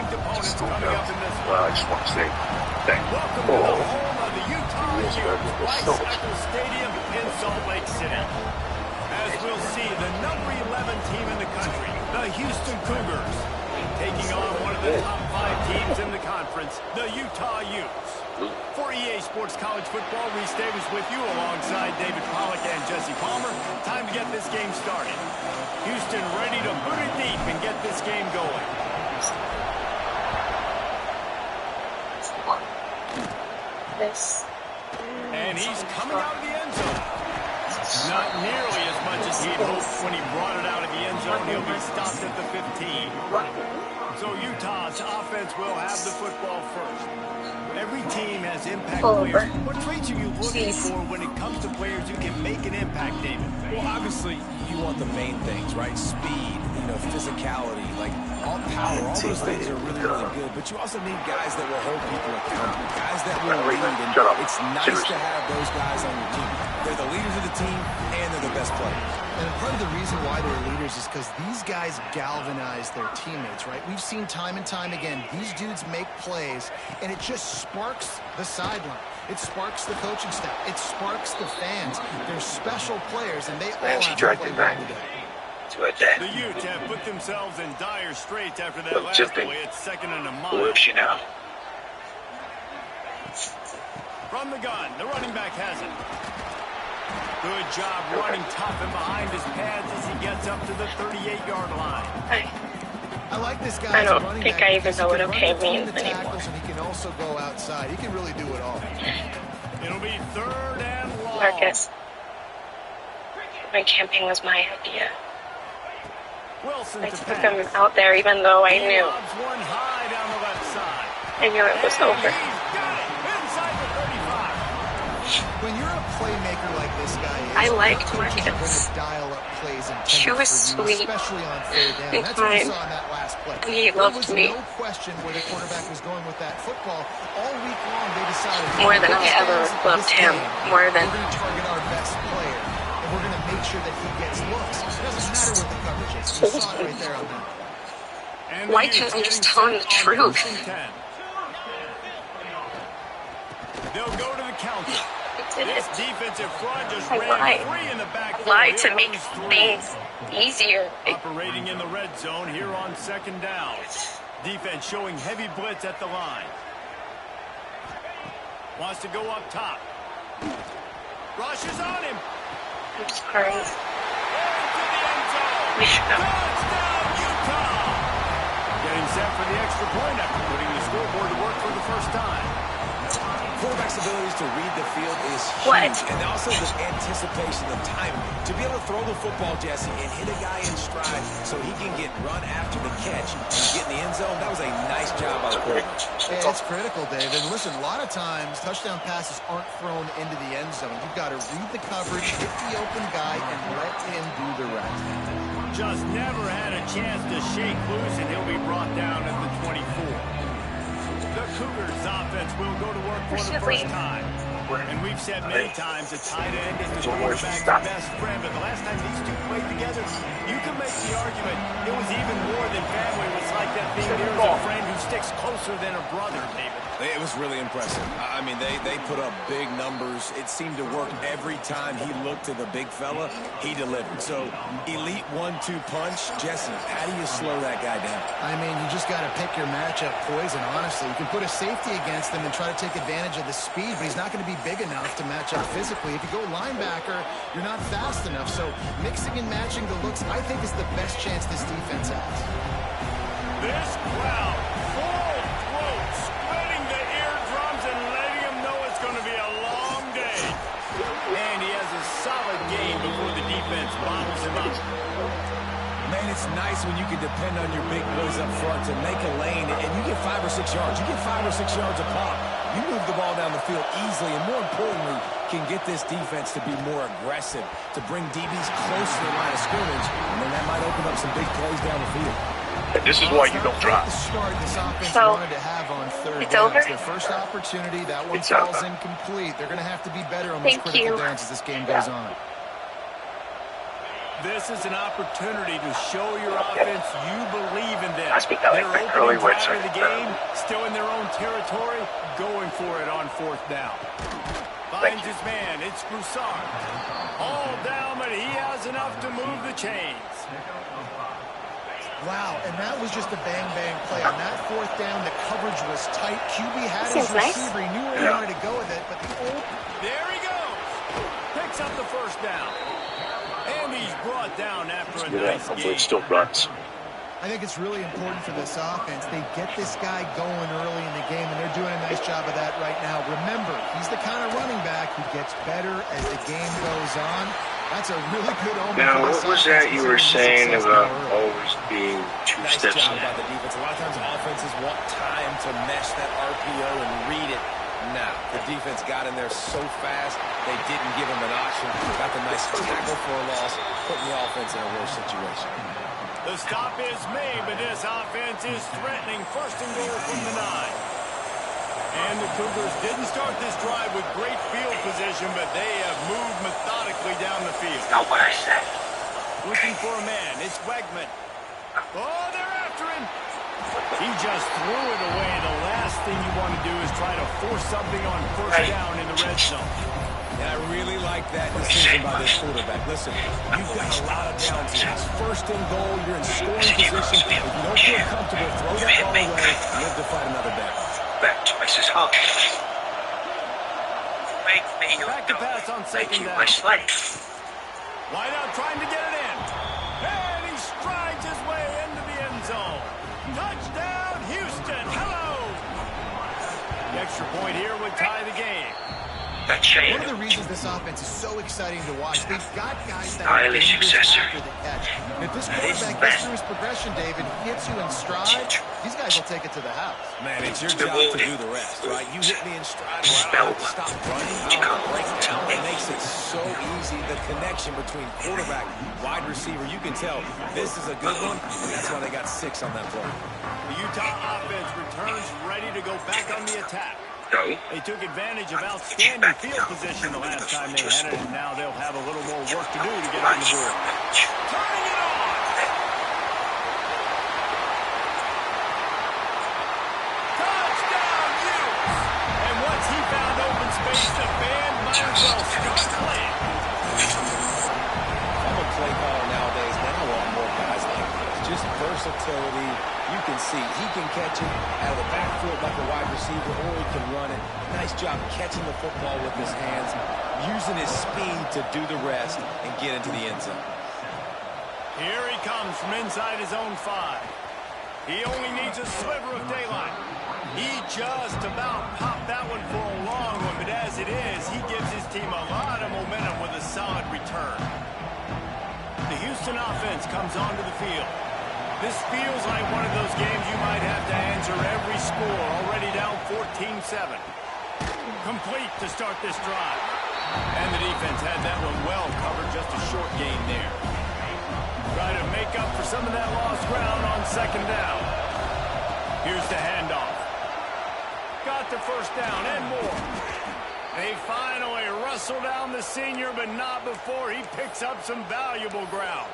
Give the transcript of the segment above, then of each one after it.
ranked opponents coming up in this one. Well, I just want to say thank you. Welcome to the home of the Utah Utes, Bicycle Stadium in Salt Lake City. As we'll see, the number 11 team in the country, the Houston Cougars, taking on one of the top 5 teams in the conference, the Utah Utes. For EA Sports College Football, Reese Davis with you alongside David Pollack and Jesse Palmer. Time to get this game started. Houston ready to put it deep and get this game going. And he's coming out of the end zone. Not nearly as much as he'd hoped when he brought it out of the end zone. He'll be stopped at the 15. So Utah's offense will have the football first. Every team has impact players. What traits are you looking for when it comes to players who can make an impact, David? Well, obviously, you want the main things, right? Speed, physicality, like all power. All those things are really, really good. But you also need guys that will hold people accountable, guys that will lead. And it's nice to have those guys on your team. They're the leaders of the team, and they're the best players. And part of the reason why they're leaders is because these guys galvanize their teammates, right? We've seen time and time again, these dudes make plays, and it just sparks the sideline. It sparks the coaching staff. It sparks the fans. They're special players, and they all have to play well today. The Utes have put themselves in dire straits after that last play. It's second and a mile. From the gun, the running back has it. Good job running tough and behind his pads as he gets up to the 38-yard line. I like this guy. I don't think I even know what okay means anymore. And he can also go outside. He can really do it all. It'll be third and long. Marcus, my camping was my idea. I took him out there even though I knew. I knew it was over. When you're a playmaker like this guy is, I liked Marcus. He was sweet and kind, and he loved me. No question where the quarterback was going with that football. All week long, they decided more than I ever loved him. More than. We're going to target our best player, and we're going to make sure that he gets looks. It doesn't matter what the coverage is. You saw it right there on that. Why can't I just tell him the truth? They'll go to the counter. This defensive front just ran free in the back. I lied to make things easier. Operating in the red zone here on second down. Defense showing heavy blitz at the line. Wants to go up top. Rush is on him. I'm sorry. Touchdown, Utah! Getting set for the extra point after putting the scoreboard to work for the first time. Quarterback's abilities to read the field is huge, and also the anticipation of timing. To be able to throw the football, Jesse, and hit a guy in stride so he can get run after the catch and get in the end zone, that was a nice job by the quarterback. Yeah, it's critical, Dave. And listen, a lot of times, touchdown passes aren't thrown into the end zone. You've got to read the coverage, hit the open guy, and let him do the rest. Just never had a chance to shake loose, and he'll be brought down at the 24. The Cougars offense will go to work for the first time. And we've said many times a tight end is the quarterback's best friend, but the last time these two played together, you can make the argument it was even more than family. It was like that being there as a friend who sticks closer than a brother, David. It was really impressive. I mean, they put up big numbers. It seemed to work every time he looked to the big fella. He delivered. So, elite 1-2 punch. Jesse, how do you slow that guy down? I mean, you just got to pick your matchup poison, honestly. You can put a safety against him and try to take advantage of the speed, but he's not going to be big enough to match up physically. If you go linebacker, you're not fast enough. So, mixing and matching the looks, I think, is the best chance this defense has. This crowd, full throat, splitting the eardrums and letting him know it's going to be a long day. And he has a solid game before the defense bottles him up. Man, it's nice when you can depend on your big boys up front to make a lane, and you get 5 or 6 yards. You get 5 or 6 yards a pop. You move the ball down the field easily, and more importantly, can get this defense to be more aggressive, to bring DBs close to the line of scrimmage, and then that might open up some big plays down the field. And this is why you don't drive. So, it's over? It's their first opportunity. That one falls incomplete. They're going to have to be better on those critical downs as this game goes on. This is an opportunity to show your offense you believe in them. That's because Their like opening early drive of the game, still in their own territory, going for it on 4th down. Finds his man. It's Broussard. All down, but he has enough to move the chains. Wow, and that was just a bang-bang play. On that 4th down, the coverage was tight. QB had his receiver. He knew where he wanted to go with it, but the old... There he goes. Picks up the 1st down. And he's brought down after a nice hopefully game. it still runs. I think it's really important for this offense. They get this guy going early in the game, and they're doing a nice job of that right now. Remember, he's the kind of running back who gets better as the game goes on. That's a really good omen. Now, what was that you were saying about always being 2 steps job by ahead? the defense. A lot of times offenses want time to mesh that RPO and read it. Now, the defense got in there so fast, they didn't give him an option. Got the nice tackle for a loss, putting the offense in a worse situation. The stop is made, but this offense is threatening 1st and goal from the 9. And the Cougars didn't start this drive with great field position, but they have moved methodically down the field. Not what I said. Looking for a man. It's Wegman. Oh, they're after him. He just threw it away. The last thing you want to do is try to force something on 1st down in the red zone. And I really like that decision by this quarterback. Listen, you've got a lot of downs here. It's 1st and goal. You're in scoring position. If you don't feel comfortable, throw that ball away. Live to fight another down. Back twice as hard. Make me your Back to dog. pass on 2nd Make you down. my slave. Wide out trying to get it in. And he strides his way into the end zone. Touchdown, Houston. Hello. The extra point here would tie the game. That chain. One of the reasons this offense is so exciting to watch, they've got guys that Stylish are dangerous successor. after the catch. If this quarterback gets through his progression, David, hits you in stride, these guys will take it to the house. Man, it's your job to do the rest, right? You hit me in stride where I don't stop running. I'll break down. It makes it so easy. The connection between quarterback, wide receiver, you can tell this is a good one, and that's why they got 6 on that play. The Utah offense returns ready to go back on the attack. No. They took advantage of outstanding field position the last time they had it, and now they'll have a little more work to do to get on the board. Turning it on! Touchdown, Utes! And once he found open space, the band might as well start playing. I'm a play caller nowadays, man. I want more guys like this. Just versatility. You can see he can catch it out of the backfield like a wide receiver, or he can run it. Nice job catching the football with his hands, using his speed to do the rest and get into the end zone. Here he comes from inside his own 5. He only needs a sliver of daylight. He just about popped that one for a long one, but as it is, he gives his team a lot of momentum with a solid return. The Houston offense comes onto the field. This feels like one of those games you might have to answer every score, already down 14-7. Complete to start this drive. And the defense had that one well covered, just a short gain there. Try to make up for some of that lost ground on 2nd down. Here's the handoff. Got the 1st down and more. They finally wrestle down the senior, but not before he picks up some valuable ground.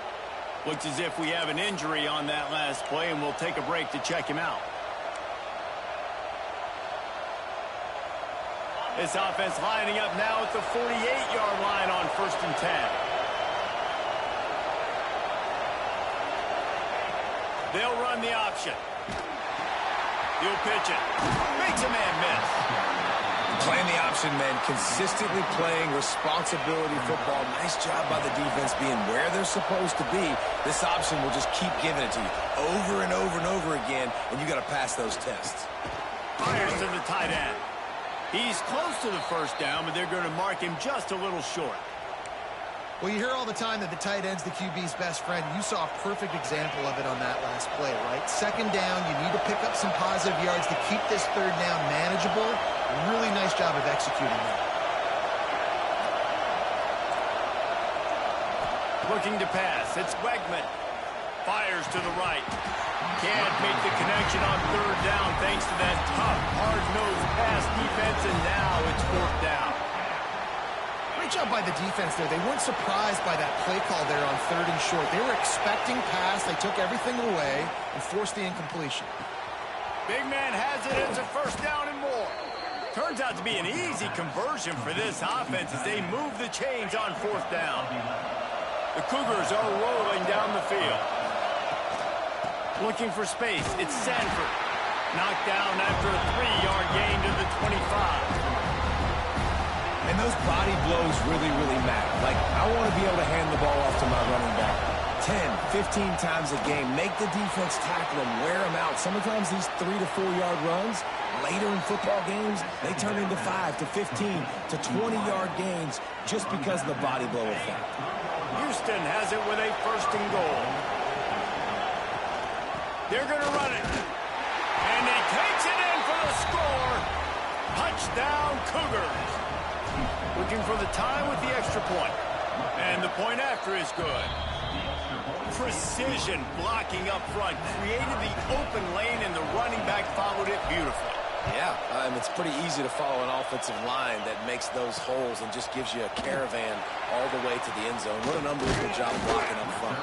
Looks as if we have an injury on that last play, and we'll take a break to check him out. This offense lining up now at the 48-yard line on 1st and 10. They'll run the option. He'll pitch it. Makes a man miss. Playing the option, man, consistently playing responsibility football. Nice job by the defense being where they're supposed to be. This option will just keep giving it to you over and over and over again, and you got to pass those tests. Fires to the tight end. He's close to the 1st down, but they're going to mark him just a little short. Well, you hear all the time that the tight end's the QB's best friend. You saw a perfect example of it on that last play, right? 2nd down, you need to pick up some positive yards to keep this 3rd down manageable. Really nice job of executing that. Looking to pass. It's Wegman. Fires to the right. Can't make the connection on 3rd down thanks to that tough, hard-nosed pass defense, and now it's 4th down. Great job by the defense there. They weren't surprised by that play call there on 3rd and short. They were expecting pass. They took everything away and forced the incompletion. Big man has it. It's a first down and more. Turns out to be an easy conversion for this offense as they move the chains on 4th down. The Cougars are rolling down the field. Looking for space. It's Sanford. Knocked down after a 3-yard gain to the 25. And those body blows really, really matter. Like, I want to be able to hand the ball off to my running back 10, 15 times a game. Make the defense tackle them, wear them out. Sometimes these 3 to 4-yard runs, later in football games, they turn into 5 to 15 to 20-yard gains just because of the body blow effect. Houston has it with a 1st and goal. They're going to run it. And he takes it in for the score. Touchdown, Cougars. Looking for the tie with the extra point. And the point after is good. Precision blocking up front. Created the open lane, and the running back followed it beautifully. Yeah, it's pretty easy to follow an offensive line that makes those holes and just gives you a caravan all the way to the end zone. What an unbelievable job blocking up front.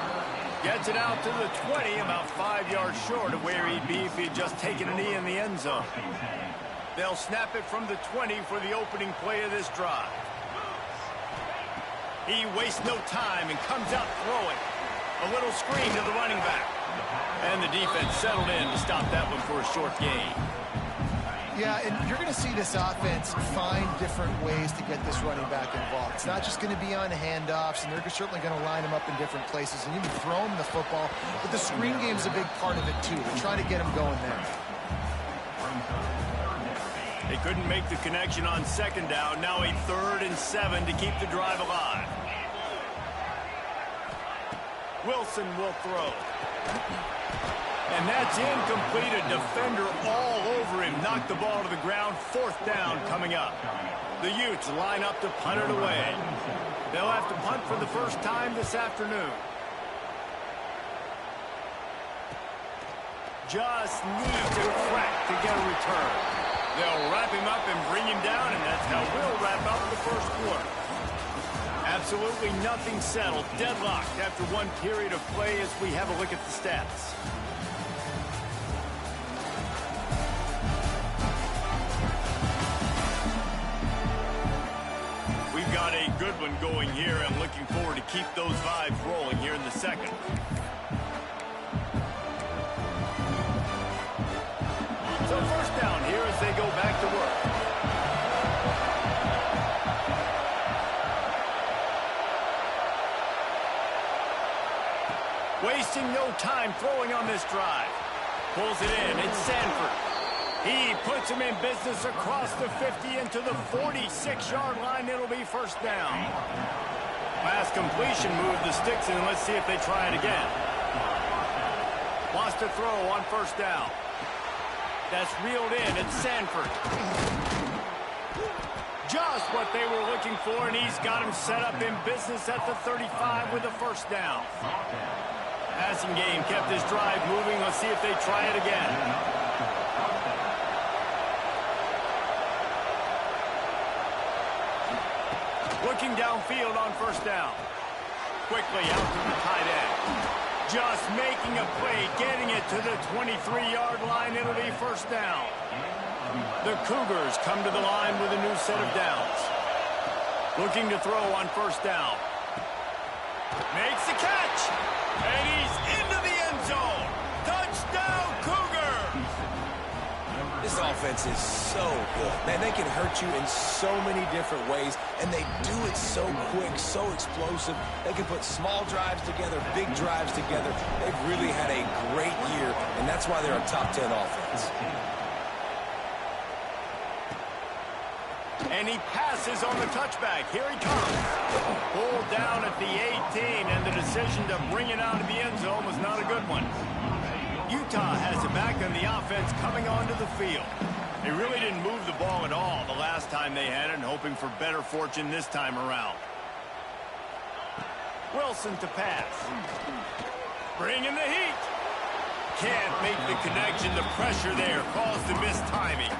Gets it out to the 20, about 5 yards short of where he'd be if he'd just taken a knee in the end zone. They'll snap it from the 20 for the opening play of this drive. He wastes no time and comes out throwing. A little screen to the running back. And the defense settled in to stop that one for a short gain. Yeah, and you're going to see this offense find different ways to get this running back involved. It's not just going to be on handoffs, and they're certainly going to line him up in different places and even throw him the football. But the screen game's a big part of it, too. They're trying to get him going there. They couldn't make the connection on 2nd down. Now a 3rd and 7 to keep the drive alive. Wilson will throw. And that's incomplete. A defender all over him. Knocked the ball to the ground. 4th down coming up. The Utes line up to punt it away. They'll have to punt for the first time this afternoon. Just needs a crack to get a return. They'll wrap him up and bring him down, and that's how we'll wrap up the first quarter. Absolutely nothing settled. Deadlocked after one period of play as we have a look at the stats. We've got a good one going here. I'm looking forward to keep those vibes rolling here in the second. So 1st down here as they go back to work. Wasting no time throwing on this drive. Pulls it in. It's Sanford. He puts him in business across the 50 into the 46-yard line. It'll be 1st down. Last completion moved the sticks in. Let's see if they try it again. Wants to throw on 1st down. That's reeled in. It's Sanford. Just what they were looking for, and he's got him set up in business at the 35 with a 1st down. Passing game kept this drive moving. Let's see if they try it again. Looking downfield on 1st down. Quickly out to the tight end. Just making a play, getting it to the 23-yard line. It'll be 1st down. The Cougars come to the line with a new set of downs. Looking to throw on 1st down. Makes the catch. And he's into the end zone. Touchdown, Cougars. This offense is so good. Man, they can hurt you in so many different ways, and they do it so quick, so explosive. They can put small drives together, big drives together. They've really had a great year, and that's why they're a top 10 offense. And he passes on the touchback. Here he comes. Pulled down at the 18, and the decision to bring it out of the end zone was not a good one. Utah has it back, and the offense coming onto the field. They really didn't move the ball at all the last time they had it, and hoping for better fortune this time around. Wilson to pass. Bringing the heat. Can't make the connection. The pressure there caused the missed timing.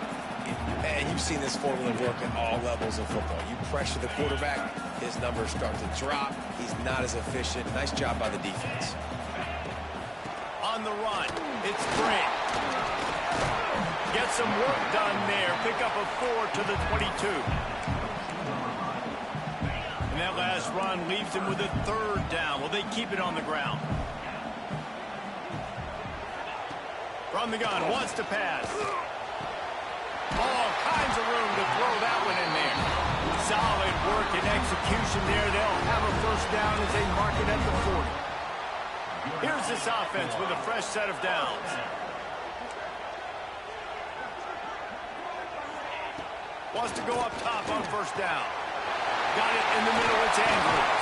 Man, you've seen this formula work at all levels of football. You pressure the quarterback, his numbers start to drop. He's not as efficient. Nice job by the defense. On the run, it's great. Get some work done there. Pick up a 4 to the 22. And that last run leaves him with a 3rd down. Will they keep it on the ground? From the gun, wants to pass. All kinds of room to throw that one in there. Solid work and execution there. They'll have a 1st down as they mark it at the 40. Here's this offense with a fresh set of downs. Wants to go up top on 1st down. Got it in the middle. It's Andrews.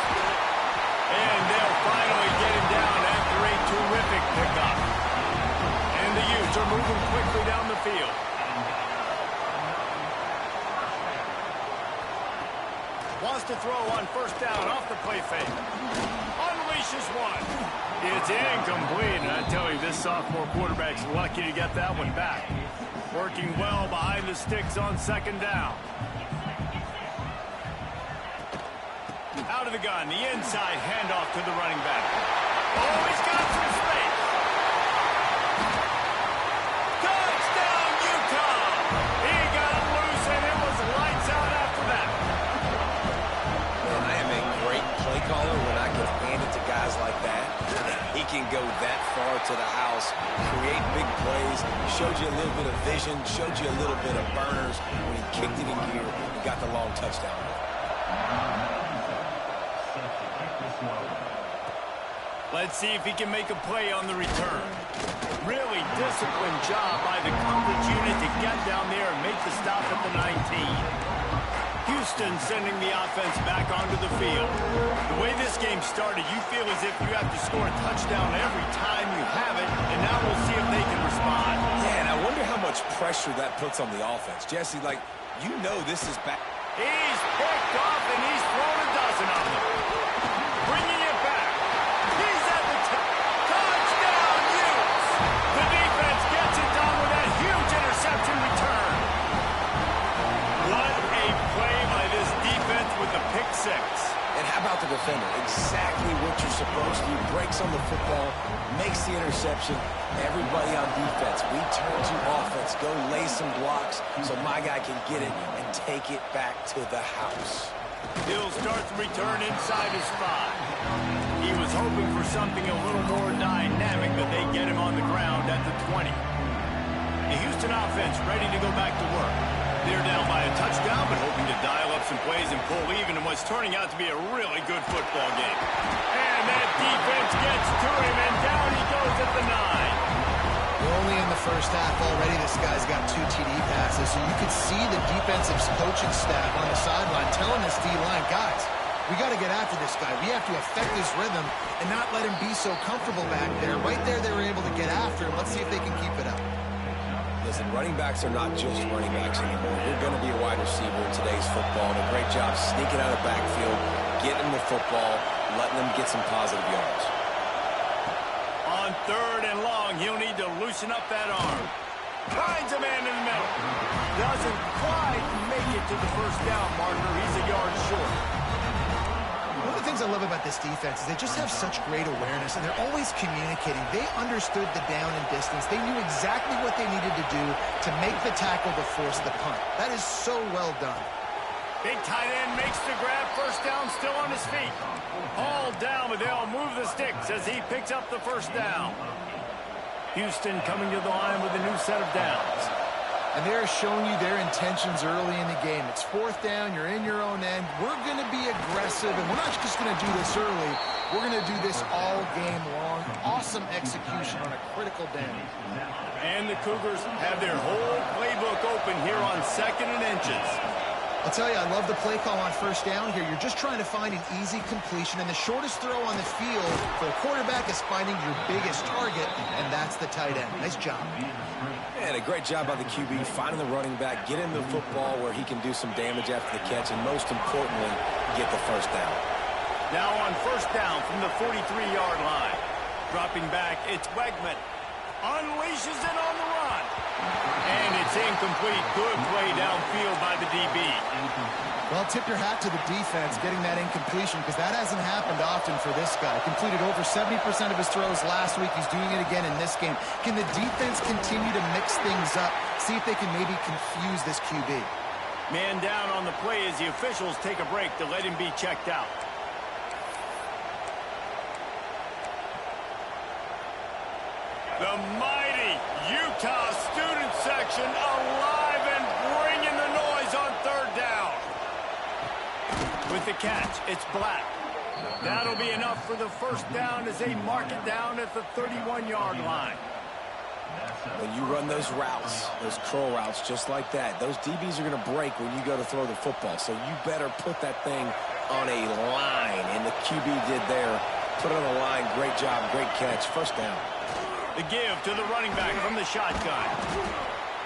And they'll finally get him down after a terrific pickup. And the Utes are moving quickly down the field. Wants to throw on 1st down off the play fake. Unleashes one. It's incomplete. And I tell you, this sophomore quarterback's lucky to get that one back. Working well behind the sticks on 2nd down. Out of the gun, the inside handoff to the running back. Oh, he's got some space. Touchdown, Utah! He got it loose, and it was lights out after that. Man, I am a great play caller when I can hand it to guys like that. He can go that far to the house, create big plays, showed you a little bit of vision, showed you a little bit of burners. When he kicked it in gear, he got the long touchdown. Let's see if he can make a play on the return. Really disciplined job by the coverage unit to get down there and make the stop at the 19. Houston sending the offense back onto the field. The way this game started, you feel as if you have to score a touchdown every time you have it, and now we'll see if they can respond. Yeah, and I wonder how much pressure that puts on the offense. Jesse, like, you know this is back. He's picked off, and he's thrown a dozen of them. Bringing it back. He's at the touchdown, Utes. The defense gets it done with that huge interception return. What a play by this defense with the pick 6. And how about the defender? Exactly what you're supposed to. Breaks on the football, makes the interception. Everybody on defense, we turn to offense. Go lay some blocks so my guy can get it and take it back to the house. He'll start the return inside his 5. He was hoping for something a little more dynamic, but they get him on the ground at the 20. The Houston offense ready to go back to work. They're down by a touchdown, but hoping to dial up some plays and pull even in what's turning out to be a really good football game. And that defense gets to him, and down he goes at the 9. We're only in the 1st half already. This guy's got 2 TD passes, so you could see the defensive coaching staff on the sideline telling this D-line, guys, we got to get after this guy. We have to affect his rhythm and not let him be so comfortable back there. Right there, they were able to get after him. Let's see if they can keep it up. Listen, running backs are not just running backs anymore. You're going to be a wide receiver in today's football. And a great job sneaking out of the backfield, getting the football, letting them get some positive yards. On 3rd and long, he'll need to loosen up that arm. Finds a man in the middle. Doesn't quite make it to the 1st down marker. He's a yard short. One of the things I love about this defense is they just have such great awareness, and they're always communicating. They understood the down and distance. They knew exactly what they needed to do to make the tackle to force the punt. That is so well done. Big tight end makes the grab. 1st down, still on his feet. All down, but they'll move the sticks as he picks up the 1st down. Houston coming to the line with a new set of downs. And they're showing you their intentions early in the game. It's 4th down. You're in your own end. We're going to be aggressive, and we're not just going to do this early. We're going to do this all game long. Awesome execution on a critical down. And the Cougars have their whole playbook open here on 2nd and inches. I'll tell you, I love the play call on 1st down here. You're just trying to find an easy completion, and the shortest throw on the field for a quarterback is finding your biggest target, and that's the tight end. Nice job. And a great job by the QB, finding the running back, getting the football where he can do some damage after the catch, and most importantly, get the 1st down. Now on 1st down from the 43-yard line. Dropping back, it's Wegman. Unleashes it on the run. And it's It's incomplete. Good play downfield by the DB. Well, tip your hat to the defense getting that incompletion because that hasn't happened often for this guy. Completed over 70% of his throws last week. He's doing it again in this game. Can the defense continue to mix things up? See if they can maybe confuse this QB. Man down on the play as the officials take a break to let him be checked out. The mighty Utah student section alive and bringing the noise on third down. With the catch, it's Black. That'll be enough for the first down as they mark it down at the 31-yard line. When you run those routes, those curl routes just like that, those DBs are going to break when you go to throw the football. So you better put that thing on a line, and the QB did there. Put it on the line. Great job, great catch. First down. The give to the running back from the shotgun.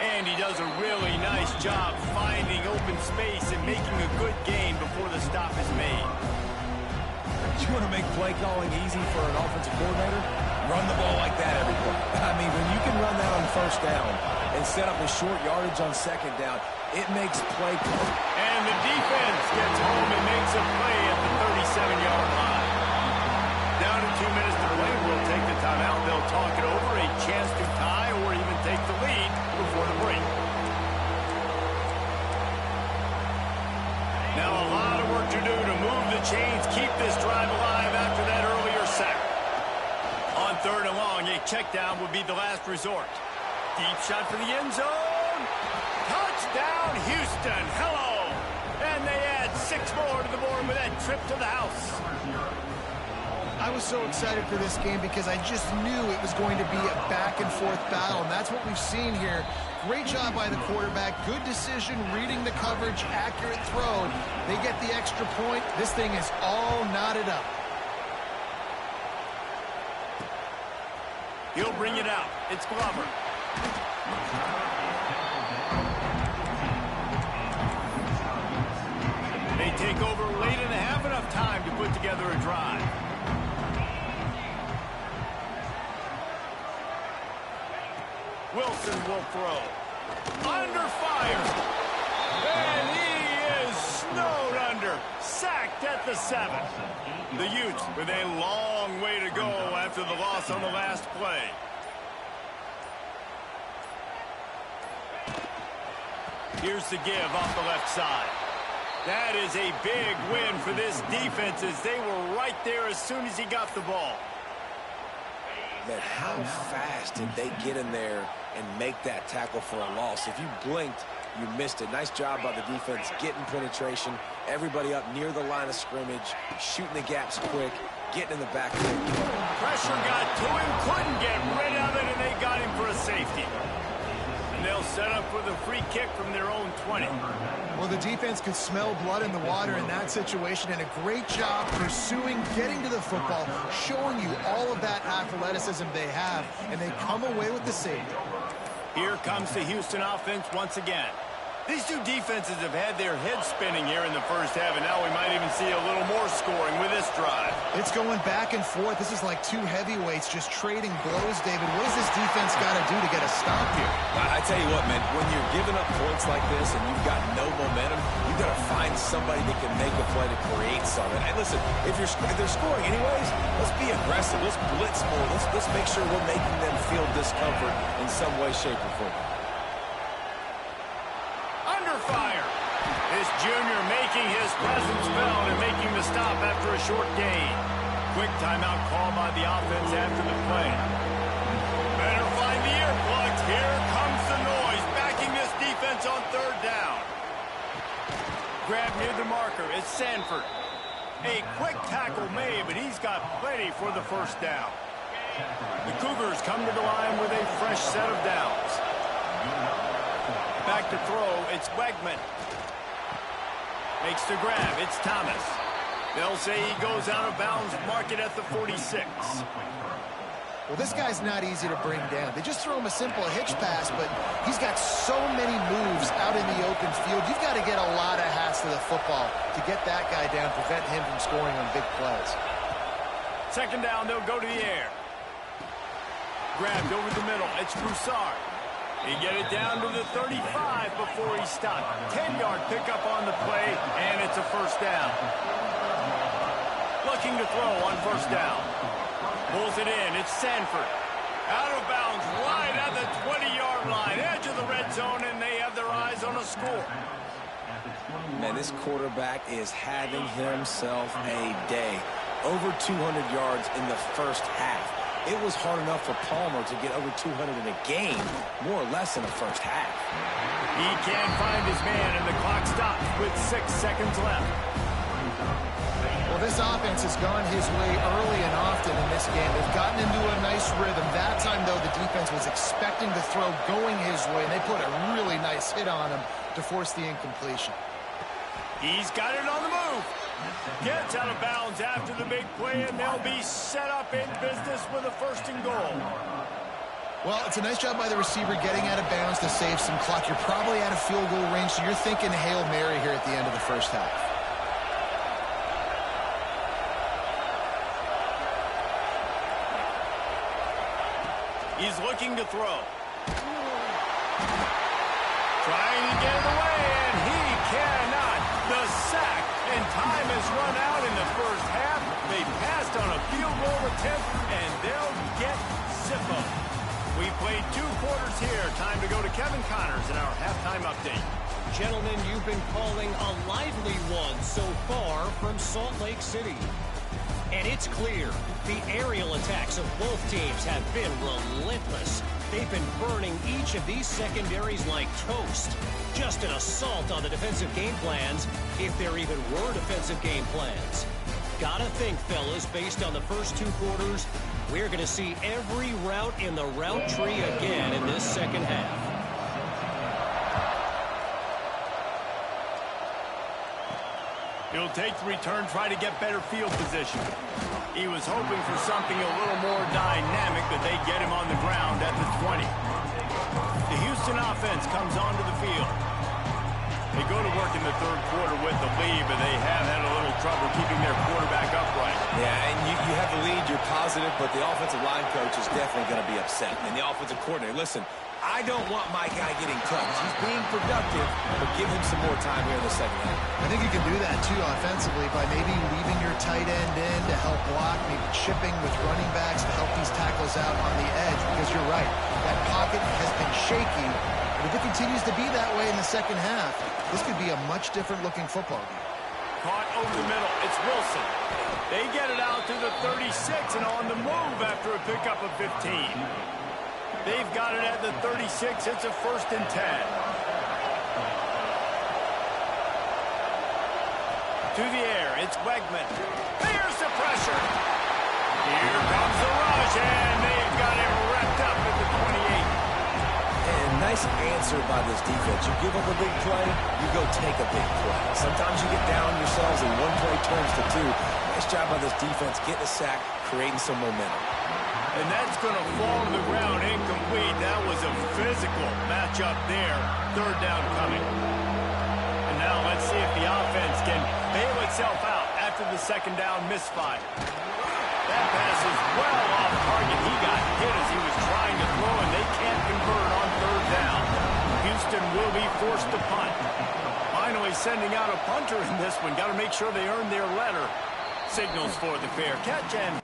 And he does a really nice job finding open space and making a good gain before the stop is made. You want to make play calling easy for an offensive coordinator? Run the ball like that every play. I mean, when you can run that on first down and set up a short yardage on second down, it makes play calling. And the defense gets home and makes a play at the 37-yard line. Down to 2 minutes to play, we'll take the timeout. They'll talk it over, a chance to tie or even take the lead before the break. Now a lot of work to do to move the chains, keep this drive alive after that earlier sack. On third and long, a check down would be the last resort. Deep shot for the end zone. Touchdown, Houston. Hello. And they add 6 more to the board with that trip to the house. I was so excited for this game because I just knew it was going to be a back-and-forth battle, and that's what we've seen here. Great job by the quarterback, good decision, reading the coverage, accurate throw. They get the extra point. This thing is all knotted up. He'll bring it out. It's Glover. They take over late and have enough time to put together a drive. Wilson will throw. Under fire. And he is snowed under. Sacked at the 7. The Utes with a long way to go after the loss on the last play. Here's the give off the left side. That is a big win for this defense as they were right there as soon as he got the ball. But how fast did they get in there and make that tackle for a loss? If you blinked, you missed it. Nice job by the defense getting penetration. Everybody up near the line of scrimmage, shooting the gaps quick, getting in the backfield. Pressure got to him, couldn't get rid of it, and they got him for a safety. And they'll set up with a free kick from their own 20. Well, the defense could smell blood in the water in that situation, and a great job pursuing, getting to the football, showing you all of that athleticism they have, and they come away with the safety. Here comes the Houston offense once again. These two defenses have had their heads spinning here in the first half, and now we might even see a little more scoring with this drive. It's going back and forth. This is like two heavyweights just trading blows, David. What does this defense got to do to get a stop here? I tell you what, man, when you're giving up points like this and you've got no momentum, you've got to find somebody that can make a play to create something. And listen, if they're scoring anyways, let's be aggressive. Let's blitz more. Let's make sure we're making them feel discomfort in some way, shape, or form. Fire. This junior making his presence felt and making the stop after a short gain. Quick timeout call by the offense after the play. Better find the earplugs. Here comes the noise, backing this defense on third down. Grab near the marker. It's Sanford. A quick tackle made, but he's got plenty for the first down. The Cougars come to the line with a fresh set of downs. Back to throw, it's Wegman. Makes the grab, it's Thomas. They'll say he goes out of bounds, mark it at the 46. Well, this guy's not easy to bring down. They just throw him a simple hitch pass, but he's got so many moves out in the open field. You've got to get a lot of hats to the football to get that guy down, prevent him from scoring on big plays. Second down, they'll go to the air. Grabbed over the middle, it's Broussard. He get it down to the 35 before he stopped. 10-yard pickup on the play, and it's a first down. Looking to throw on first down. Pulls it in. It's Sanford. Out of bounds, right at the 20-yard line. Edge of the red zone, and they have their eyes on a score. Man, this quarterback is having himself a day. Over 200 yards in the first half. It was hard enough for Palmer to get over 200 in a game, more or less in the first half. He can't find his man, and the clock stops with 6 seconds left. Well, this offense has gone his way early and often in this game. They've gotten into a nice rhythm. That time, though, the defense was expecting the throw going his way, and they put a really nice hit on him to force the incompletion. He's got it on the move. Gets out of bounds after the big play, and they'll be set up in business with a first and goal. Well, it's a nice job by the receiver getting out of bounds to save some clock. You're probably out of field goal range, so you're thinking Hail Mary here at the end of the first half. He's looking to throw. Trying to get it away, and he cannot. The sack, and time has run out in the first half. They passed on a field goal attempt, and they'll get Zippo. We played 2 quarters here. Time to go to Kevin Connors in our halftime update. Gentlemen, you've been calling a lively one so far from Salt Lake City. And it's clear, the aerial attacks of both teams have been relentless. They've been burning each of these secondaries like toast. Just an assault on the defensive game plans, if there even were defensive game plans. Gotta think, fellas, based on the first 2 quarters, we're going to see every route in the route tree again in this second half. He'll take the return, try to get better field position. He was hoping for something a little more dynamic, but they get him on the ground at the 20. The Houston offense comes onto the field. They go to work in the third quarter with the lead, but they have had a little trouble keeping their quarterback upright. Yeah, and you have the lead, you're positive, but the offensive line coach is definitely going to be upset. And the offensive coordinator, listen, I don't want my guy getting touched. He's being productive, but give him some more time here in the second half. I think you can do that, too, offensively, by maybe leaving your tight end in to help block, maybe chipping with running backs to help these tackles out on the edge, because you're right. That pocket has been shaky, and if it continues to be that way in the second half, this could be a much different-looking football game. Caught over the middle. It's Wilson. They get it out to the 36 and on the move after a pickup of 15. They've got it at the 36. It's a first and 10. To the air. It's Wegman. There's the pressure. Here comes the rush, and they've got him wrapped up at the 28. And nice answer by this defense. You give up a big play, you go take a big play. Sometimes you get down yourselves and one play turns to 2. Nice job by this defense getting a sack, creating some momentum. And that's going to fall to the ground incomplete. That was a physical matchup there. Third down coming. And now let's see if the offense can bail itself out after the second down misfire. That pass is well off target. He got hit as he was trying to throw, and they can't convert on third down. Houston will be forced to punt. Finally sending out a punter in this one. Got to make sure they earn their letter. Signals for the fair catch, and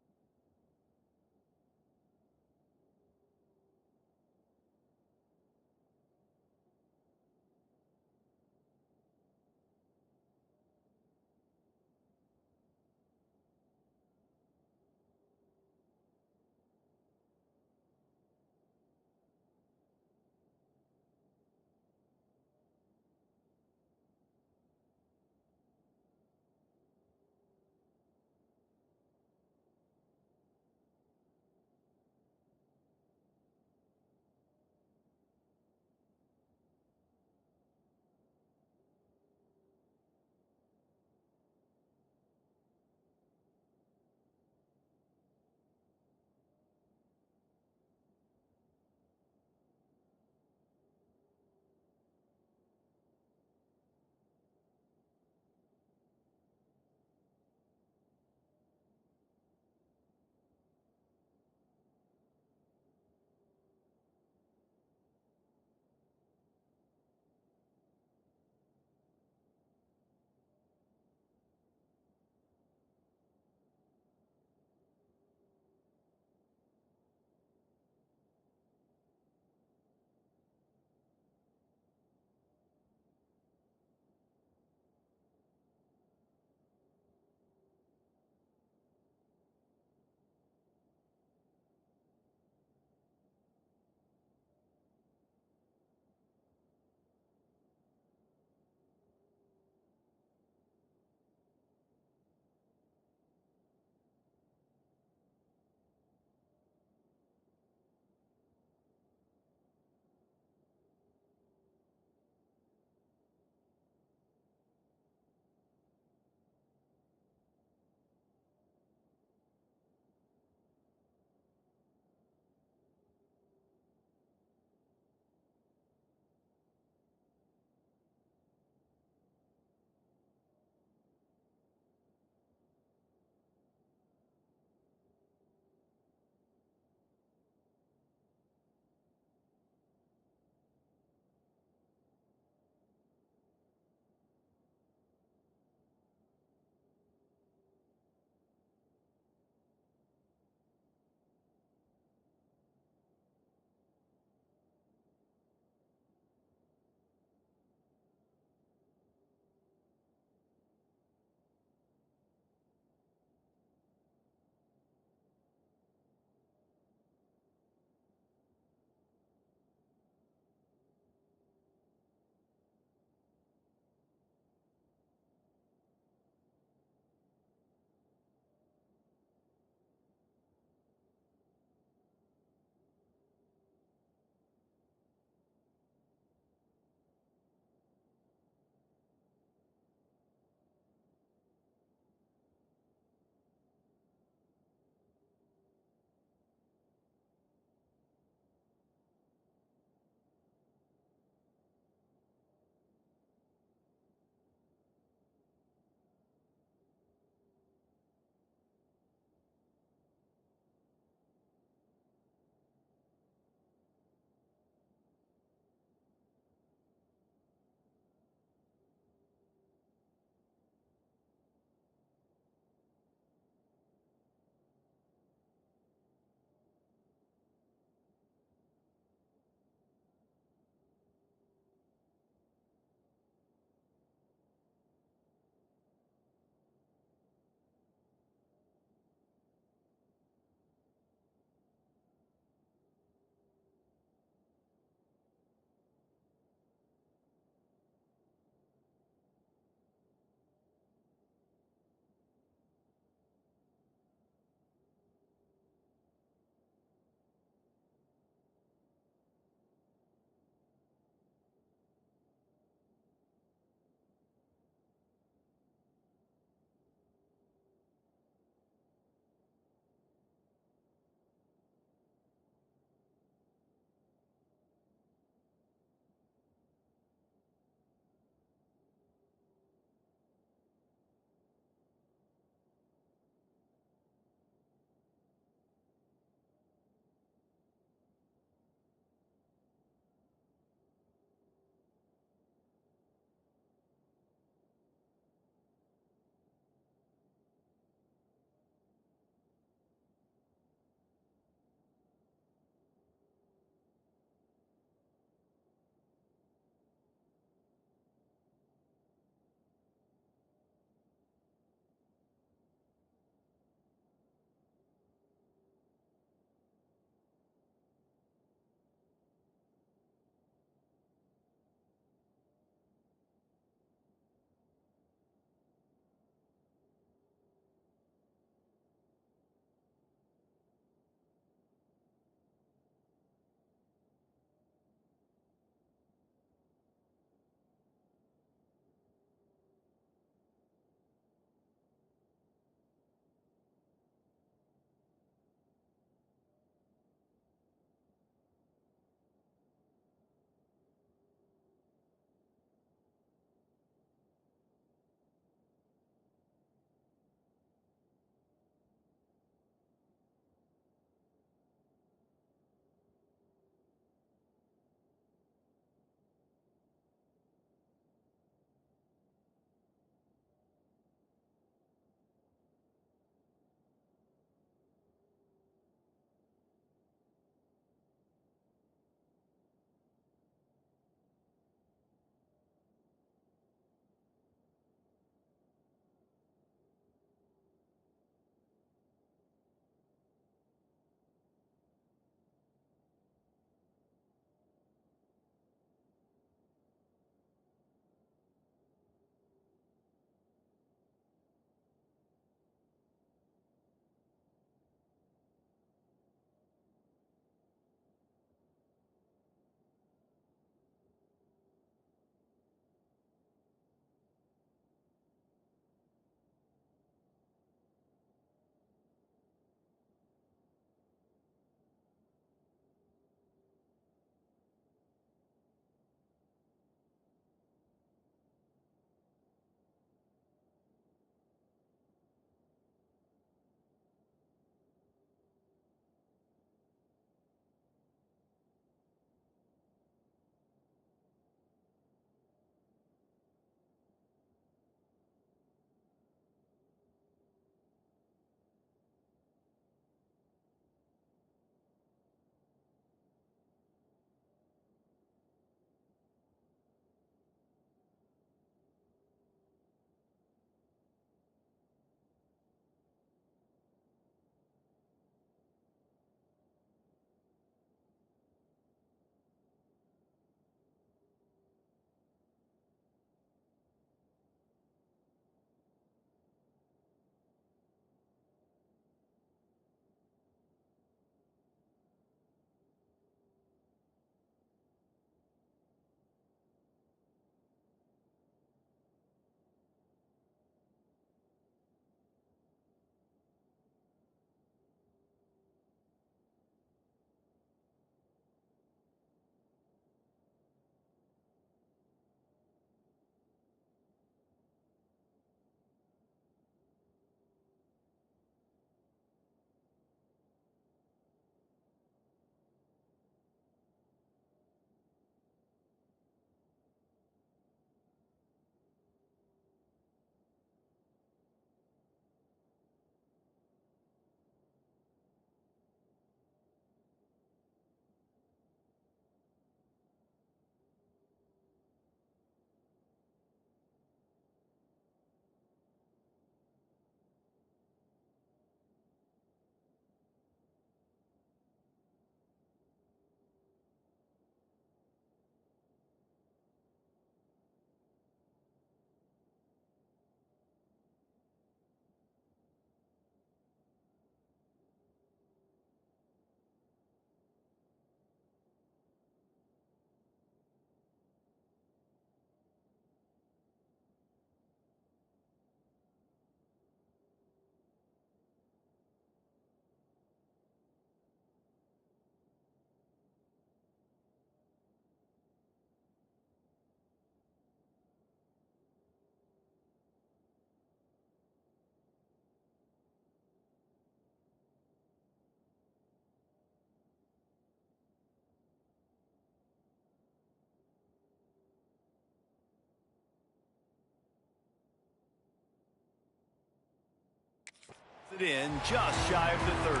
It in just shy of the 30.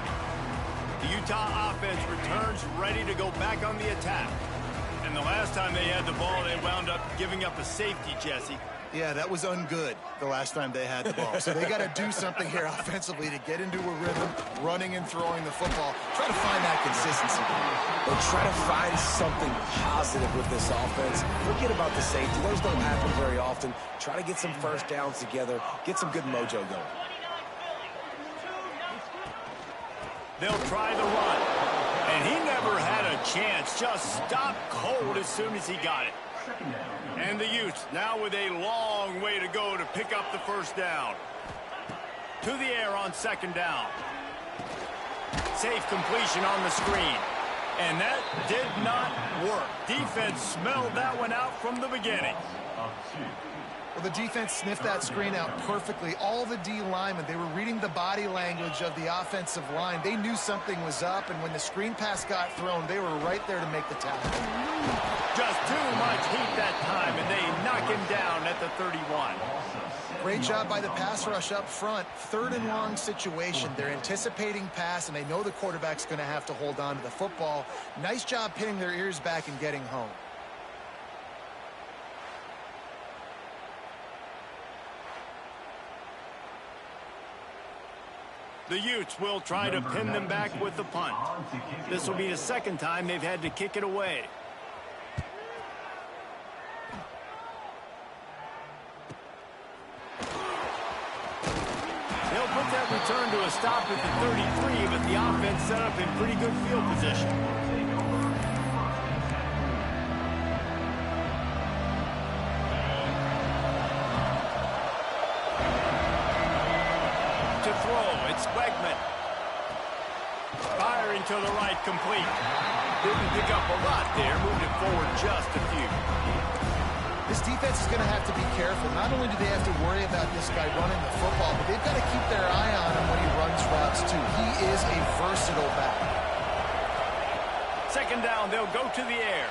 The Utah offense returns ready to go back on the attack. And the last time they had the ball, they wound up giving up a safety, Jesse. Yeah, that was ungood the last time they had the ball. So they got to do something here offensively to get into a rhythm, running and throwing the football. Try to find that consistency. Or try to find something positive with this offense. Forget about the safety. Those don't happen very often. Try to get some first downs together. Get some good mojo going. They'll try the run. And he never had a chance. Just stopped cold as soon as he got it. And the Utes now with a long way to go to pick up the first down. To the air on second down. Safe completion on the screen. And that did not work. Defense smelled that one out from the beginning. Well, the defense sniffed that screen out perfectly. All the D linemen, they were reading the body language of the offensive line. They knew something was up, and when the screen pass got thrown, they were right there to make the tackle. Just too much heat that time, and they knock him down at the 31. Great job by the pass rush up front. Third and long situation. They're anticipating pass, and they know the quarterback's going to have to hold on to the football. Nice job pinning their ears back and getting home. The Utes will try to pin them back with the punt. This will be the second time they've had to kick it away. They'll put that return to a stop at the 33, but the offense set up in pretty good field position. To throw, it's Wegman. Firing to the right, complete. Didn't pick up a lot there, moved it forward just a few. This defense is going to have to be careful. Not only do they have to worry about this guy running the football, but they've got to keep their eye on him when he runs routes too. He is a versatile back. Second down, they'll go to the air.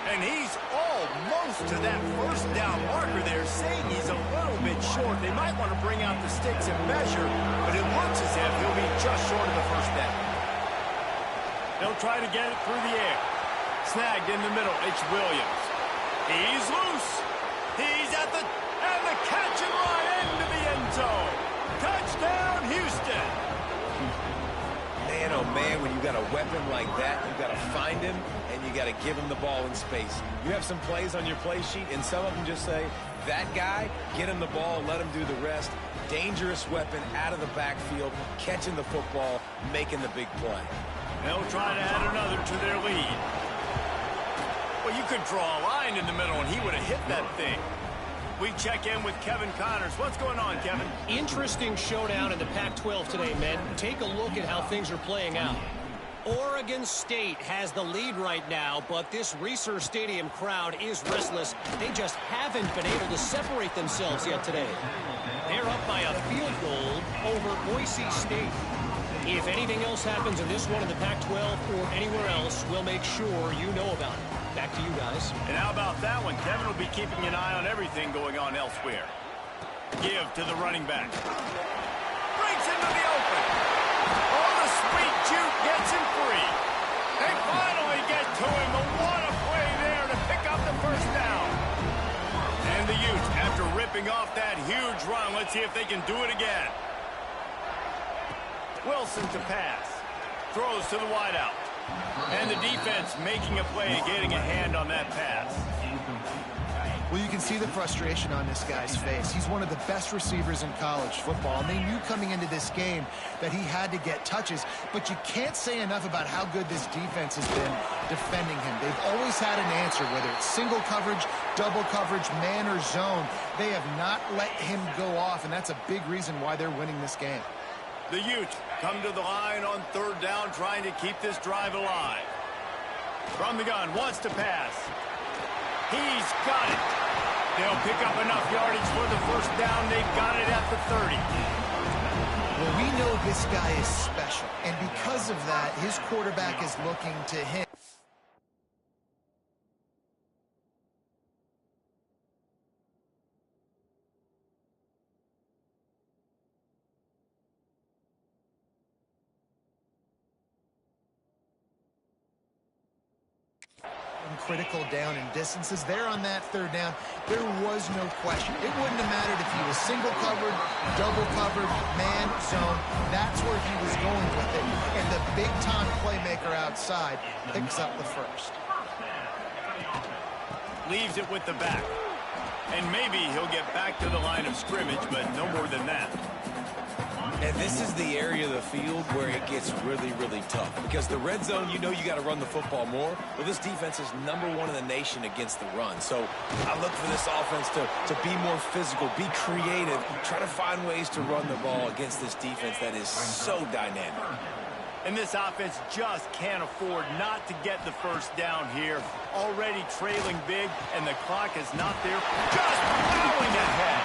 And he's almost to that first down marker there, saying he's a little bit short. They might want to bring out the sticks and measure, but it looks as if he'll be just short of the first down. They'll try to get it through the air. Snagged in the middle, it's Williams. He's loose. He's at the, and the catch and run into the end zone. Touchdown, Houston. Man, oh man, when you got a weapon like that, you got to find him and you got to give him the ball in space. You have some plays on your play sheet, and some of them just say, that guy, get him the ball, let him do the rest. Dangerous weapon out of the backfield, catching the football, making the big play. They'll try to add another to their lead. Well, you could draw a line in the middle, and he would have hit that thing. We check in with Kevin Connors. What's going on, Kevin? Interesting showdown in the Pac-12 today, men. Take a look at how things are playing out. Oregon State has the lead right now, but this Reser Stadium crowd is restless. They just haven't been able to separate themselves yet today. They're up by a field goal over Boise State. If anything else happens in this one in the Pac-12 or anywhere else, we'll make sure you know about it. Back to you guys. And how about that one? Kevin will be keeping an eye on everything going on elsewhere. Give to the running back. Breaks into the open. Oh, the sweet juke gets him free. They finally get to him. But what a play there to pick up the first down. And the Utes, after ripping off that huge run, let's see if they can do it again. Wilson to pass. Throws to the wideout. And the defense making a play, getting a hand on that pass. Well, you can see the frustration on this guy's face. He's one of the best receivers in college football, and they knew coming into this game that he had to get touches, but you can't say enough about how good this defense has been defending him. They've always had an answer, whether it's single coverage, double coverage, man or zone. They have not let him go off, and that's a big reason why they're winning this game. The Utes come to the line on third down, trying to keep this drive alive. From the gun, wants to pass. He's got it. They'll pick up enough yardage for the first down. They've got it at the 30. Well, we know this guy is special, and because of that, his quarterback is looking to him. critical down and distances. There on that third down, there was no question. It wouldn't have mattered if he was single covered, double covered, man, zone. That's where he was going with it. And the big-time playmaker outside picks up the first. Leaves it with the back. And maybe he'll get back to the line of scrimmage, but no more than that. And this is the area of the field where it gets really, really tough. Because the red zone, you know you got to run the football more. Well, this defense is #1 in the nation against the run. So I look for this offense to be more physical, be creative, try to find ways to run the ball against this defense that is so dynamic. And this offense just can't afford not to get the first down here. Already trailing big, and the clock is not there. Just plowing ahead.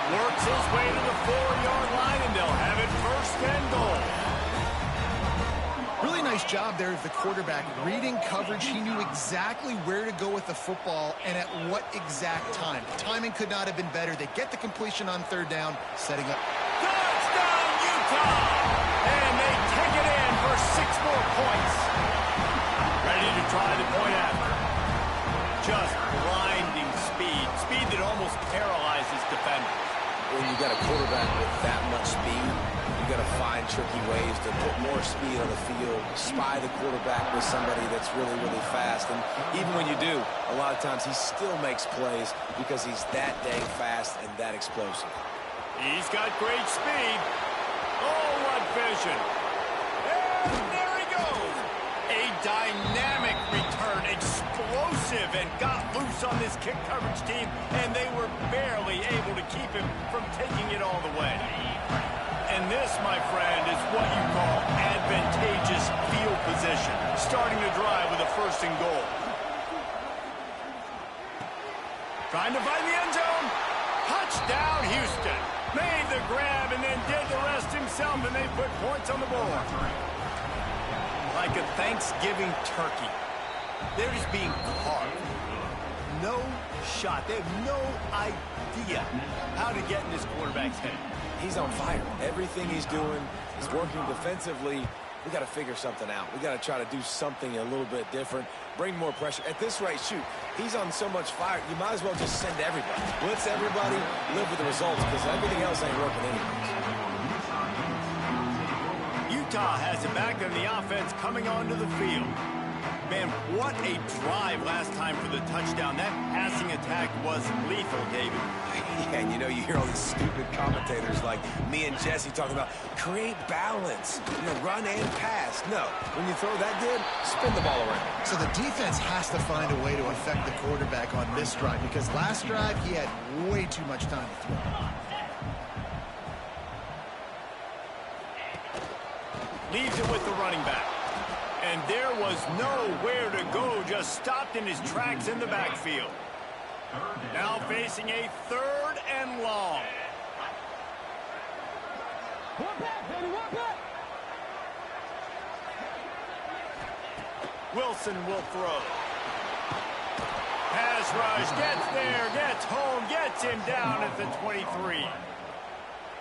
Works his way to the 4-yard line, and they'll have it first and goal. Really nice job there of the quarterback. Reading coverage, he knew exactly where to go with the football and at what exact time. Timing could not have been better. They get the completion on third down, setting up. Touchdown, Utah! And they take it in for 6 more points. Ready to try the point after. Just blinding speed. Speed that almost paralyzes defenders. When you got a quarterback with that much speed, you got to find tricky ways to put more speed on the field, spy the quarterback with somebody that's really, really fast. And even when you do, a lot of times he still makes plays because he's that dang fast and that explosive. He's got great speed. Oh, what vision. And there he goes. A dynamic return, explosive, and got loose on this kick coverage team, and they were barely able to keep him from taking it all the way. And this, my friend, is what you call advantageous field position. Starting to drive with a first and goal. Trying to find the end zone. Touchdown, Houston. Made the grab and then did the rest himself, and they put points on the board. Like a Thanksgiving turkey. They're just being carved. No shot. They have no idea how to get in this quarterback's head. He's on fire. Everything he's doing is working defensively. We got to figure something out. We got to try to do something a little bit different, bring more pressure. At this rate, shoot, he's on so much fire, you might as well just send everybody. Blitz everybody, live with the results, because everything else ain't working anyways. Utah has it back on the offense coming onto the field. Man, what a drive last time for the touchdown. That passing attack was lethal, David. Yeah, and you know, you hear all these stupid commentators like me and Jesse talking about create balance, run and pass. No, when you throw that good, spin the ball around. So the defense has to find a way to affect the quarterback on this drive, because last drive he had way too much time to throw. Leaves it with the running back. And there was nowhere to go, just stopped in his tracks in the backfield. Now facing a 3rd and long. Wilson will throw. Pass rush, gets there, gets home, gets him down at the 23.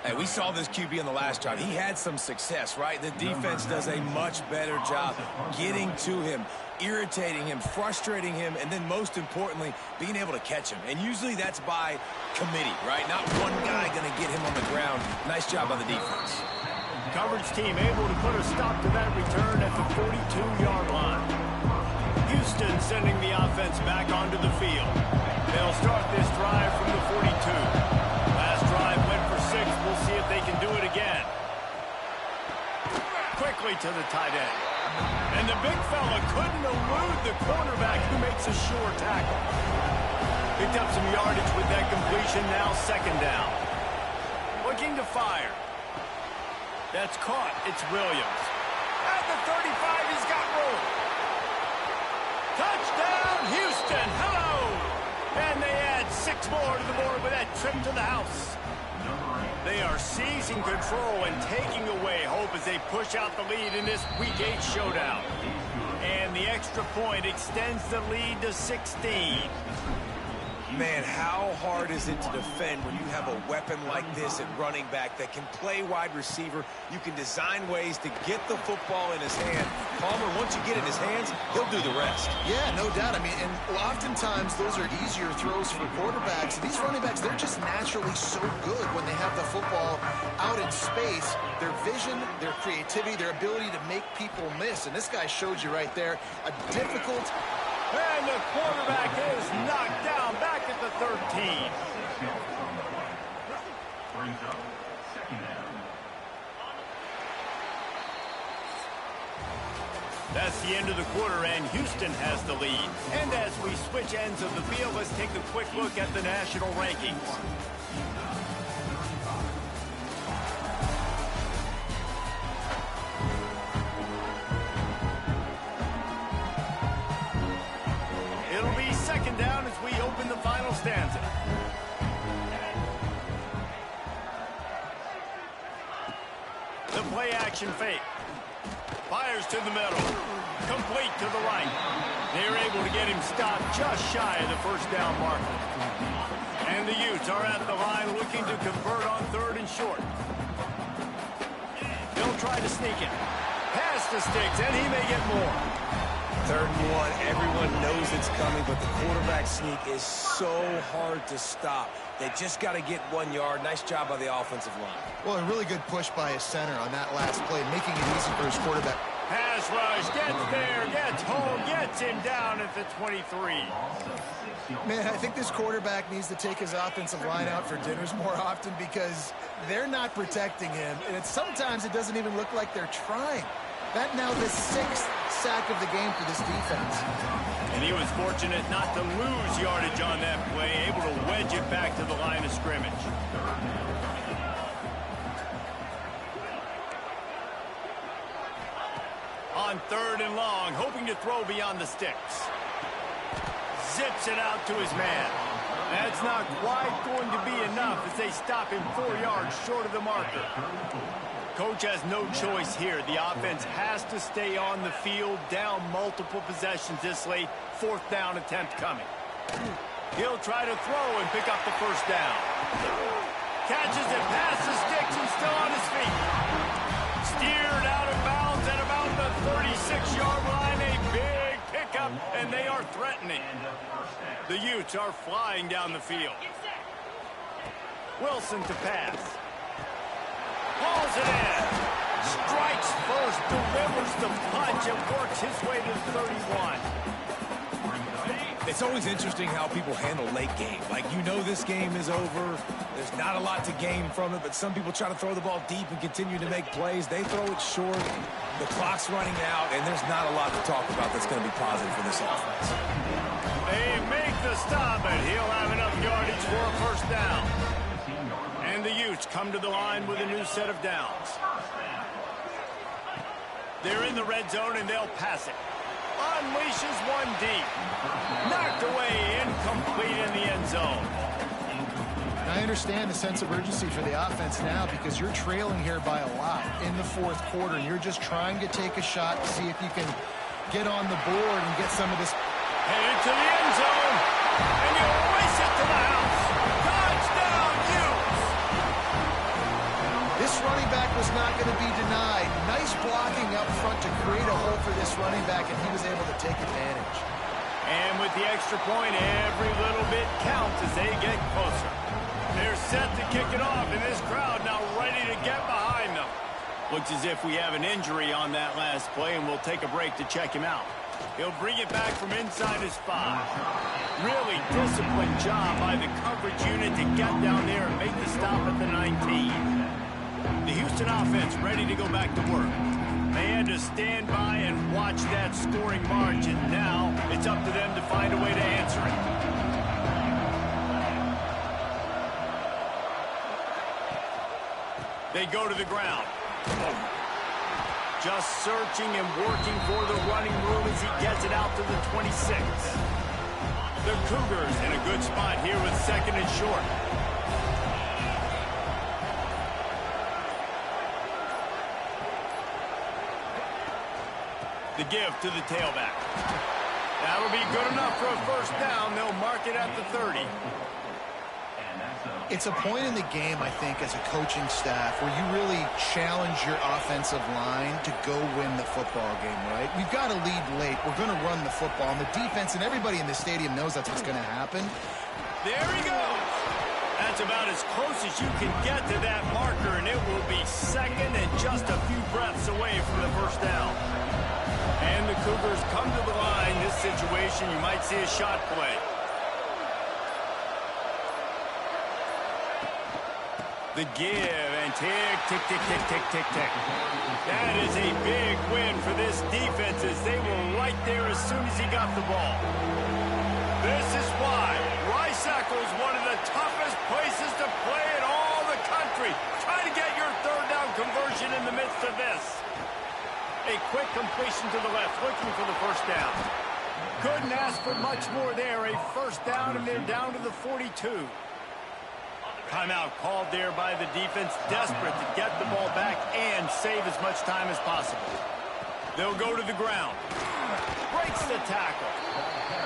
Hey, we saw this QB on the last drive. He had some success, right? The defense does a much better job getting to him, irritating him, frustrating him, and then most importantly, being able to catch him. And usually that's by committee, right? Not one guy going to get him on the ground. Nice job by the defense. Coverage team able to put a stop to that return at the 42-yard line. Houston sending the offense back onto the field. They'll start this drive from the 42. Last drive went for 6. We'll see if they can do it again. Quickly to the tight end. And the big fella couldn't elude the cornerback who makes a sure tackle. Picked up some yardage with that completion, now 2nd down. Looking to fire. That's caught. It's Williams. At the 35, he's got room. Touchdown, Houston. Hello. And they add 6 more to the board with that trip to the house. They are seizing control and taking away hope as they push out the lead in this Week 8 showdown. And the extra point extends the lead to 16. Man, how hard is it to defend when you have a weapon like this at running back that can play wide receiver? You can design ways to get the football in his hand. Palmer, once you get it in his hands, he'll do the rest. Yeah, no doubt. I mean, and oftentimes those are easier throws for quarterbacks. These running backs, they're just naturally so good when they have the football out in space. Their vision, their creativity, their ability to make people miss. And this guy showed you right there a difficult... And the quarterback is knocked down back at the 13. That's the end of the quarter, and Houston has the lead. And as we switch ends of the field, let's take a quick look at the national rankings. It'll be second down as we open the final stanza. The play action fake. Fires to the middle. Complete to the right. They're able to get him stopped just shy of the first down marker. And the Utes are at the line looking to convert on third and short. They'll try to sneak it. Pass to Sticks, and he may get more. Third and one, everyone knows it's coming, but the quarterback sneak is so hard to stop. They just got to get 1 yard. Nice job by the offensive line. Well, a really good push by his center on that last play, making it easy for his quarterback. Pass rush, gets there, gets home, gets him down at the 23. Man, I think this quarterback needs to take his offensive line out for dinners more often because they're not protecting him, and sometimes it doesn't even look like they're trying. That now the 6th sack of the game for this defense. And he was fortunate not to lose yardage on that play, able to wedge it back to the line of scrimmage. On third and long, hoping to throw beyond the sticks. Zips it out to his man. That's not quite going to be enough as they stop him 4 yards short of the marker. Coach has no choice here. The offense has to stay on the field, down multiple possessions this late. 4th down attempt coming. He'll try to throw and pick up the first down. Catches it past the sticks and still on his feet. Steered out of bounds at about the 36-yard line. A big pickup, and they are threatening. The Utes are flying down the field. Wilson to pass. Hauls it in. Strikes first, delivers the punch, and works his way to the 31. It's always interesting how people handle late game. Like, you know this game is over. There's not a lot to gain from it, but some people try to throw the ball deep and continue to make plays. They throw it short. The clock's running out, and there's not a lot to talk about that's going to be positive for this offense. They make the stop, and he'll have enough yardage for a first down. And the Utes come to the line with a new set of downs. They're in the red zone, and they'll pass it. Unleashes one deep. Knocked away, incomplete in the end zone. I understand the sense of urgency for the offense now because you're trailing here by a lot in the 4th quarter, and you're just trying to take a shot to see if you can get on the board and get some of this. Headed to the end zone, and you'll race it to the house. Touchdown, Utes! This running back was not going to be denied. Nice blocking up front to create a hole for this running back, and he was able to take advantage. And with the extra point, every little bit counts as they get closer. They're set to kick it off, and this crowd now ready to get behind them. Looks as if we have an injury on that last play, and we'll take a break to check him out. He'll bring it back from inside his 5. Really disciplined job by the coverage unit to get down there and make the stop at the 19. The Houston offense ready to go back to work. They had to stand by and watch that scoring margin. Now it's up to them to find a way to answer it. They go to the ground. Just searching and working for the running room as he gets it out to the 26. The Cougars in a good spot here with 2nd and short. The give to the tailback. That'll be good enough for a first down. They'll mark it at the 30. It's a point in the game, I think, as a coaching staff where you really challenge your offensive line to go win the football game, right? We've got to lead late. We're going to run the football. And the defense and everybody in the stadium knows that's what's going to happen. There he goes. That's about as close as you can get to that marker, and it will be second and just a few breaths away from the first down. And the Cougars come to the line. This situation, you might see a shot play. The give and tick, tick, tick, tick, tick, tick, tick. That is a big win for this defense as they were right there as soon as he got the ball. This is why Rice-Eccles is one of the toughest places to play in all the country. Try to get your third down conversion in the midst of this. A quick completion to the left, looking for the first down. Couldn't ask for much more there. A first down, and they're down to the 42. Timeout called there by the defense, desperate to get the ball back and save as much time as possible. They'll go to the ground. Breaks the tackle.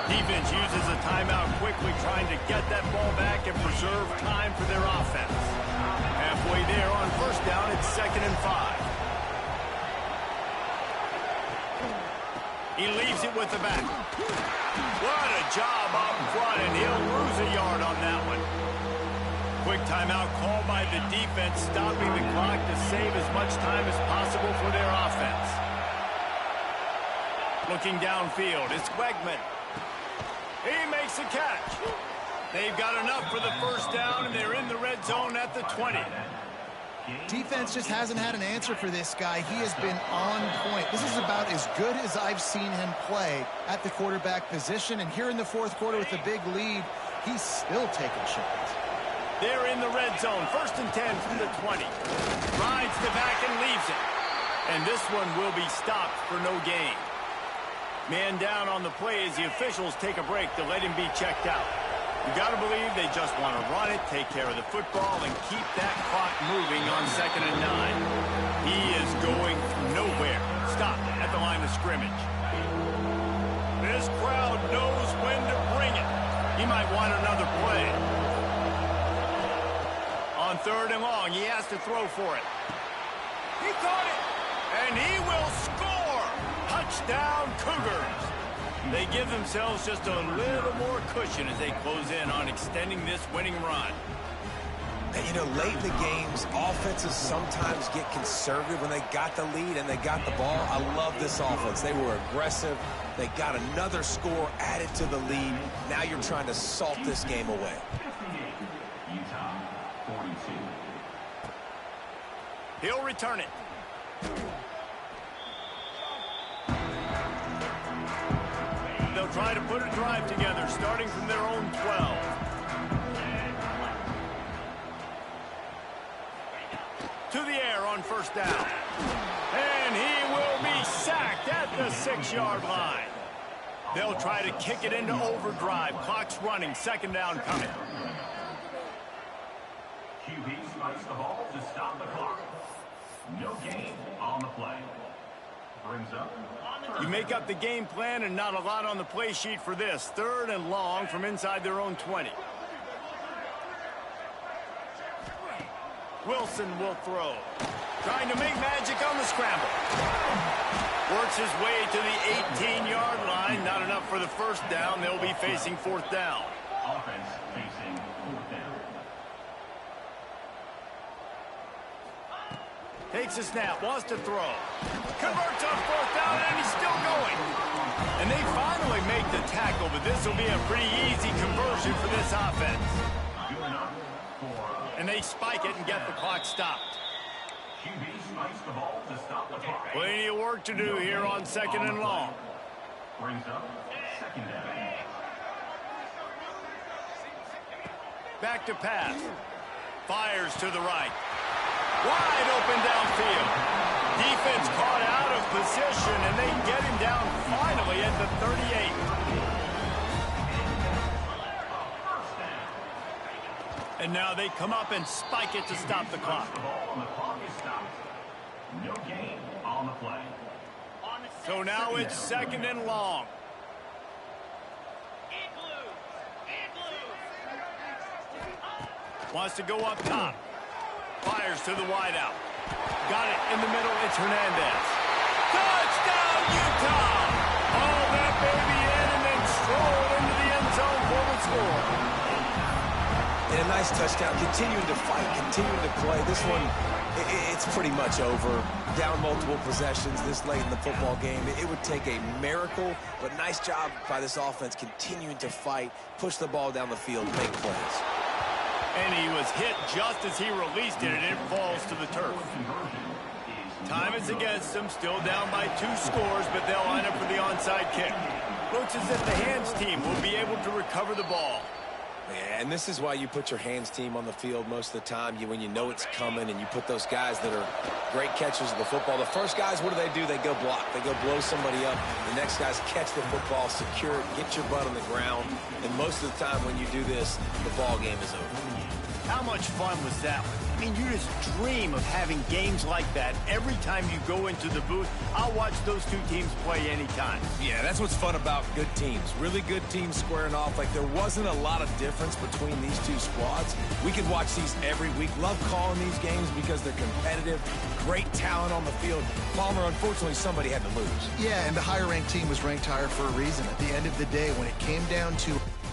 Defense uses a timeout quickly, trying to get that ball back and preserve time for their offense. Halfway there on first down, it's 2nd and 5. He leaves it with the back. What a job up front, and he'll lose a yard on that one. Quick timeout called by the defense, stopping the clock to save as much time as possible for their offense. Looking downfield, it's Wegman. He makes a catch. They've got enough for the first down, and they're in the red zone at the 20. Defense just hasn't had an answer for this guy. He has been on point. This is about as good as I've seen him play at the quarterback position. And here in the fourth quarter with a big lead, he's still taking shots. They're in the red zone. 1st and 10 from the 20. Rides the back and leaves it. And this one will be stopped for no gain. Man down on the play as the officials take a break to let him be checked out. You got to believe they just want to run it, take care of the football, and keep that clock moving on 2nd and 9. He is going nowhere. Stopped at the line of scrimmage. This crowd knows when to bring it. He might want another play. On 3rd and long, he has to throw for it. He caught it, and he will score. Touchdown, Cougars. They give themselves just a little more cushion as they close in on extending this winning run. And, you know, late in the games, offenses sometimes get conservative when they got the lead and they got the ball. I love this offense. They were aggressive. They got another score added to the lead. Now you're trying to salt this game away. Utah 42. He'll return it. They'll try to put a drive together, starting from their own 12. To the air on first down. And he will be sacked at the 6-yard line. They'll try to kick it into overdrive. Clock's running. 2nd down coming. QB spikes the ball to stop the clock. No gain on the play. Brings up. You make up the game plan and not a lot on the play sheet for this. 3rd and long from inside their own 20. Wilson will throw. Trying to make magic on the scramble. Works his way to the 18-yard line. Not enough for the first down. They'll be facing 4th down. Offense facing 4th down. Takes a snap, wants to throw. Converts on 4th down, and he's still going. And they finally make the tackle, but this will be a pretty easy conversion for this offense. And they spike it and get the clock stopped. QB spikes the ball to stop the clock. Plenty of work to do here on 2nd and long. Brings up 2nd down. Back to pass. Fires to the right. Wide open downfield. Defense caught out of position, and they get him down finally at the 38. And now they come up and spike it to stop the clock. The ball and the clock is stopped. No gain on the play. So now it's 2nd and long. Wants to go up top. Fires to the wideout. Got it in the middle. It's Hernandez. Touchdown, Utah! All that baby in and then stroll into the end zone for the score. And a nice touchdown. Continuing to fight, continuing to play. This one, it's pretty much over. Down multiple possessions this late in the football game. It would take a miracle, but nice job by this offense continuing to fight, push the ball down the field, make plays. And he was hit just as he released it, and it falls to the turf. Time is against them, still down by 2 scores, but they'll line up for the onside kick. Looks as if the hands team will be able to recover the ball. Yeah, and this is why you put your hands team on the field most of the time. When you know it's coming, and you put those guys that are great catchers of the football. The first guys, what do? They go block. They go blow somebody up. The next guys catch the football, secure it, get your butt on the ground. And most of the time when you do this, the ball game is over. How much fun was that one? I mean, you just dream of having games like that every time you go into the booth. I'll watch those 2 teams play anytime. Yeah, that's what's fun about good teams. Really good teams squaring off. Like, there wasn't a lot of difference between these 2 squads. We could watch these every week. Love calling these games because they're competitive. Great talent on the field. Palmer, unfortunately, somebody had to lose. Yeah, and the higher-ranked team was ranked higher for a reason. At the end of the day, when it came down to